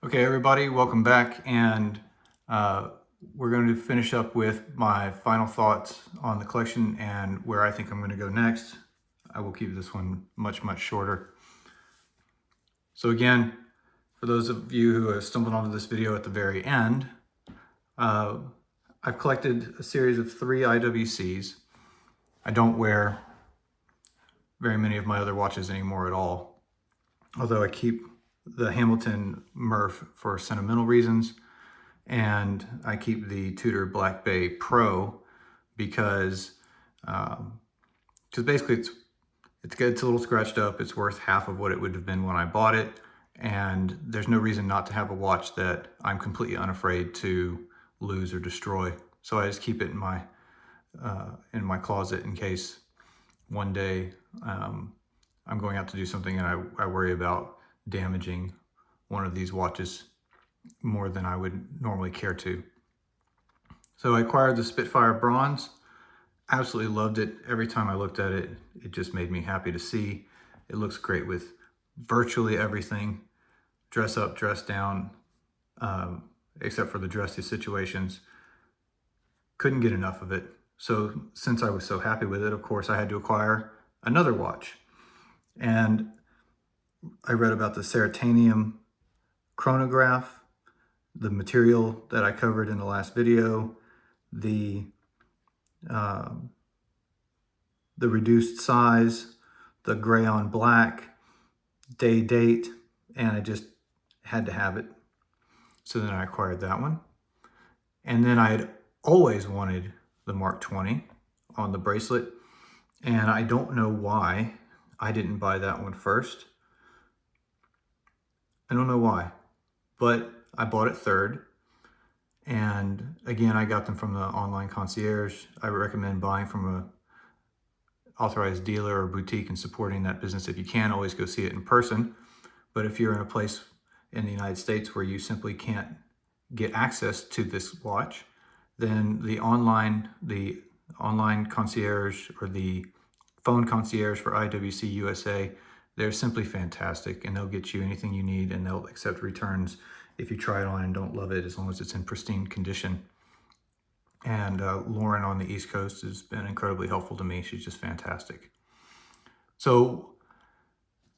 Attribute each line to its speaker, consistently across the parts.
Speaker 1: Okay, everybody, welcome back, and we're going to finish up with my final thoughts on the collection and where I think I'm going to go next. I will keep this one much shorter. So again, for those of you who have stumbled onto this video at the very end, I've collected a series of 3 IWCs. I don't wear very many of my other watches anymore at all, although I keep the Hamilton Murph for sentimental reasons, and I keep the Tudor Black Bay Pro because basically it's good. It's a little scratched up. It's worth half of what it would have been when I bought it, and there's no reason not to have a watch that I'm completely unafraid to lose or destroy. So I just keep it in my closet in case one day I'm going out to do something and I worry about damaging one of these watches more than I would normally care to. So I acquired the Spitfire Bronze. Absolutely loved it. Every time I looked at it, it just made me happy to see. It looks great with virtually everything, dress up, dress down, except for the dressy situations. Couldn't get enough of it. So since I was so happy with it, of course, I had to acquire another watch. And I read about the Ceratanium chronograph, the material that I covered in the last video, the reduced size, the gray on black, day date, and I just had to have it. So then I acquired that one. And then I had always wanted the Mark 20 on the bracelet, and I don't know why I didn't buy that one first. I don't know why, but I bought it third. And again, I got them from the online concierge. I recommend buying from a authorized dealer or boutique and supporting that business if you can. Always go see it in person. But if you're in a place in the United States where you simply can't get access to this watch, then the online concierge or the phone concierge for IWC USA, they're simply fantastic, and they'll get you anything you need, and they'll accept returns if you try it on and don't love it, as long as it's in pristine condition. And Lauren on the East Coast has been incredibly helpful to me. She's just fantastic. So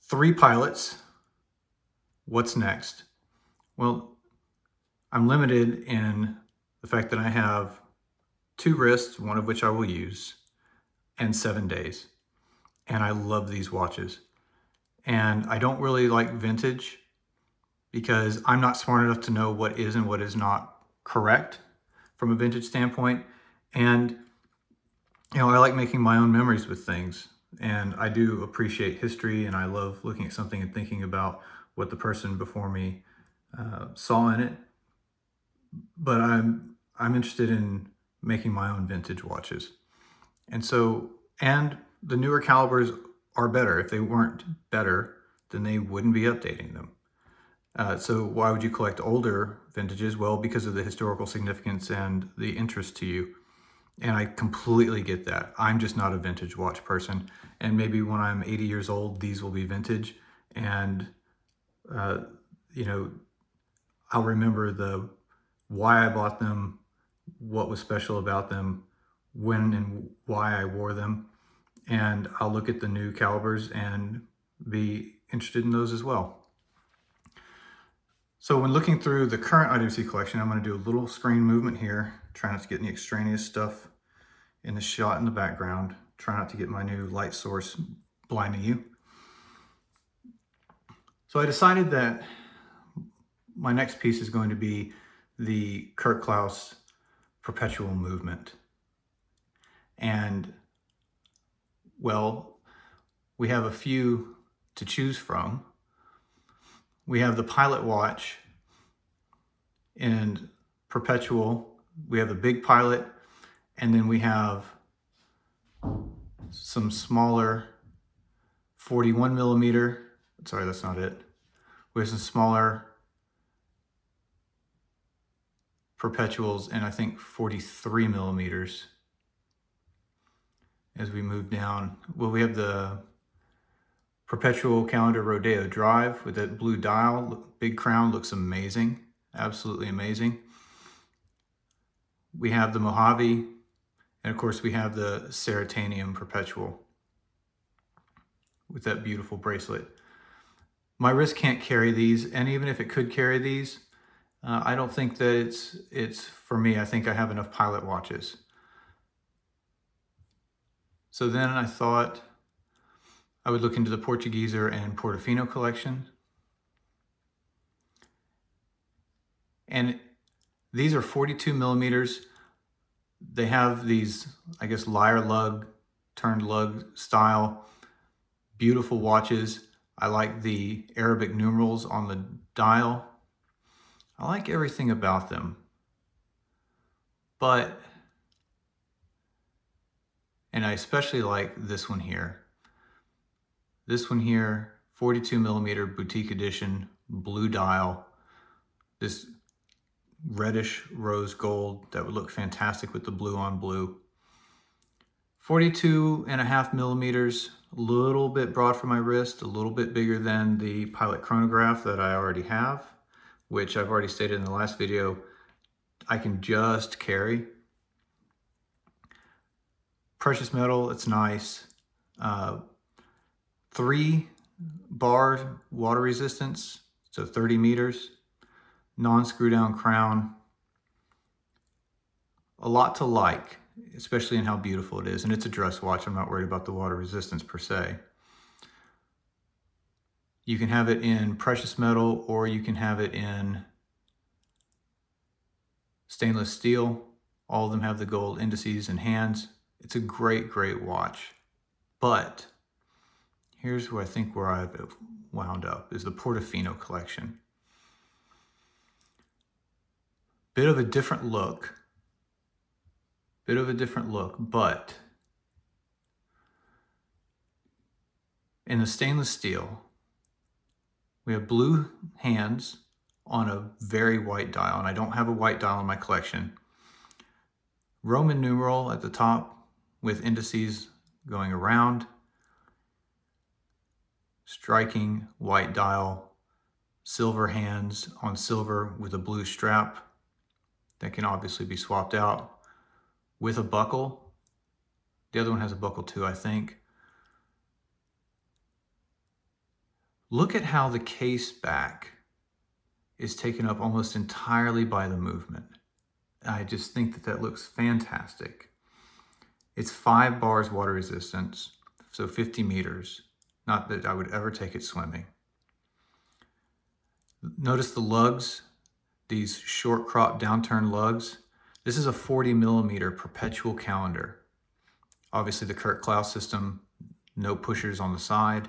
Speaker 1: 3 pilots. What's next? Well, I'm limited in the fact that I have 2 wrists, one of which I will use, and 7 days. And I love these watches. And I don't really like vintage because I'm not smart enough to know what is and what is not correct from a vintage standpoint. And, I like making my own memories with things. And I do appreciate history, and I love looking at something and thinking about what the person before me saw in it. But I'm interested in making my own vintage watches. And the newer calibers are better. If they weren't better, then they wouldn't be updating them. So why would you collect older vintages? Well, because of the historical significance and the interest to you. And I completely get that. I'm just not a vintage watch person. And maybe when I'm 80 years old, these will be vintage. And, I'll remember why I bought them, what was special about them, when and why I wore them. And I'll look at the new calibers and be interested in those as well. So when looking through the current IWC collection, I'm going to do a little screen movement here. Try not to get any extraneous stuff in the shot in the background. Try not to get my new light source blinding you. So I decided that my next piece is going to be the Kurt Klaus Perpetual movement. And, well, we have a few to choose from. We have the Pilot watch in Perpetual. We have the big Pilot, and then we have some smaller 41 millimeter. Sorry, that's not it. We have some smaller Perpetuals and I think 43 millimeters. As we move down, well, we have the Perpetual calendar Rodeo Drive with that blue dial, big crown, looks amazing, absolutely amazing. We have the Mojave, and of course we have the Ceratanium Perpetual with that beautiful bracelet. My wrist can't carry these, and even if it could carry these, I don't think that it's for me. I think I have enough pilot watches. So then I thought I would look into the Portugieser and Portofino collection. And these are 42 millimeters. They have these, I guess, lyre lug, turned lug style, beautiful watches. I like the Arabic numerals on the dial. I like everything about them. And I especially like this one here. This one here, 42 millimeter boutique edition, blue dial. This reddish rose gold that would look fantastic with the blue on blue. 42.5 millimeters, a little bit broad for my wrist, a little bit bigger than the Pilot chronograph that I already have, which I've already stated in the last video, I can just carry. Precious metal, it's nice. 3 bar water resistance, so 30 meters. Non-screw down crown. A lot to like, especially in how beautiful it is. And it's a dress watch. I'm not worried about the water resistance per se. You can have it in precious metal, or you can have it in stainless steel. All of them have the gold indices and hands. It's a great, great watch. But here's where I think where I've wound up is the Portofino collection. Bit of a different look, but in the stainless steel, we have blue hands on a very white dial, and I don't have a white dial in my collection. Roman numeral at the top with indices going around. Striking white dial, silver hands on silver with a blue strap that can obviously be swapped out with a buckle. The other one has a buckle too, I think. Look at how the case back is taken up almost entirely by the movement. I just think that looks fantastic. It's 5 bars water resistance, so 50 meters. Not that I would ever take it swimming. Notice the lugs, these short crop downturned lugs. This is a 40 millimeter perpetual calendar. Obviously the Kurt Klaus system, no pushers on the side.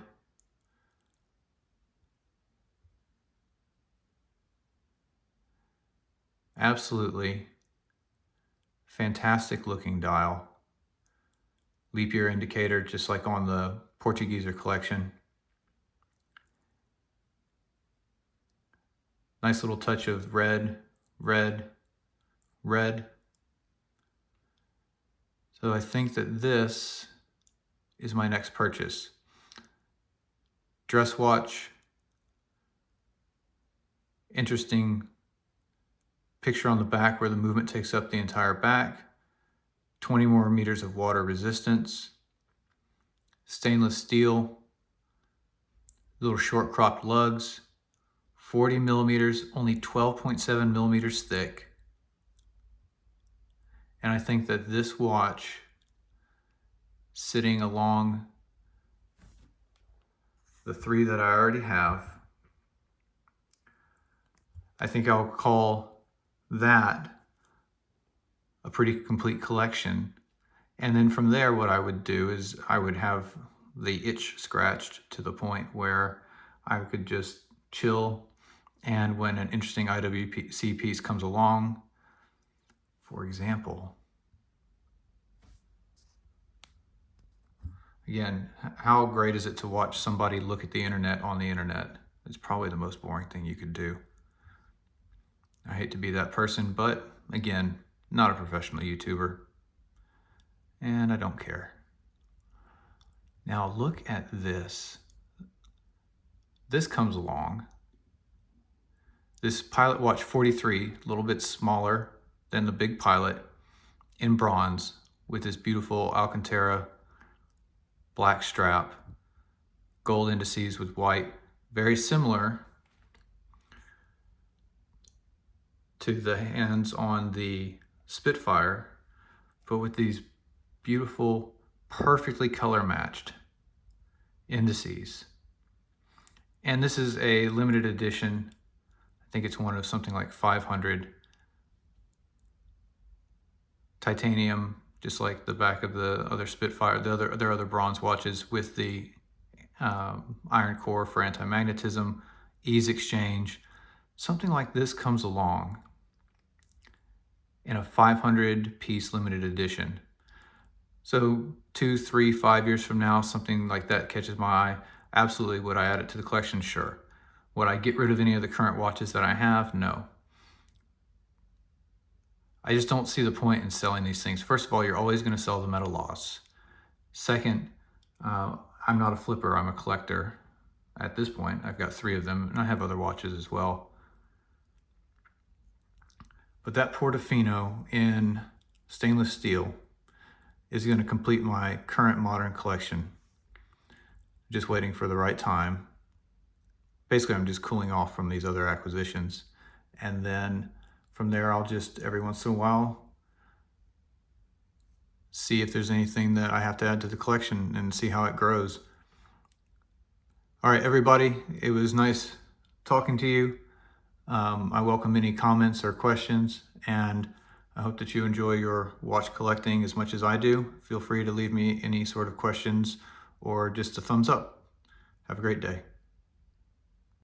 Speaker 1: Absolutely fantastic looking dial. Leap year indicator, just like on the Portugieser collection. Nice little touch of red, red, red. So I think that this is my next purchase. Dress watch. Interesting picture on the back where the movement takes up the entire back. 20 more meters of water resistance. Stainless steel. Little short cropped lugs. 40 millimeters, only 12.7 millimeters thick. And I think that this watch, sitting along the 3 that I already have, I think I'll call that a pretty complete collection. And then from there, what I would do is I would have the itch scratched to the point where I could just chill. And when an interesting IWC piece comes along, for example, again, how great is it to watch somebody look at the internet on the internet? It's probably the most boring thing you could do. I hate to be that person, but again, not a professional YouTuber, and I don't care. Now look at this. this comes along. This Pilot Watch 43, a little bit smaller than the big Pilot, in bronze with this beautiful Alcantara black strap, gold indices with white, very similar to the hands on the Spitfire, but with these beautiful, perfectly color matched indices. And this is a limited edition. I think it's one of something like 500. Titanium, just like the back of the other Spitfire, their other bronze watches, with the iron core for anti-magnetism, ease exchange. Something like this comes along in a 500 piece limited edition. So 2, 3, 5 years from now, something like that catches my eye. Absolutely. Would I add it to the collection? Sure. Would I get rid of any of the current watches that I have? No. I just don't see the point in selling these things. First of all, you're always going to sell them at a loss. Second, I'm not a flipper, I'm a collector. At this point, I've got 3 of them, and I have other watches as well. But that Portofino in stainless steel is going to complete my current modern collection. Just waiting for the right time. Basically, I'm just cooling off from these other acquisitions. And then from there, I'll just every once in a while see if there's anything that I have to add to the collection and see how it grows. All right, everybody, it was nice talking to you. I welcome any comments or questions, and I hope that you enjoy your watch collecting as much as I do. Feel free to leave me any sort of questions or just a thumbs up. Have a great day.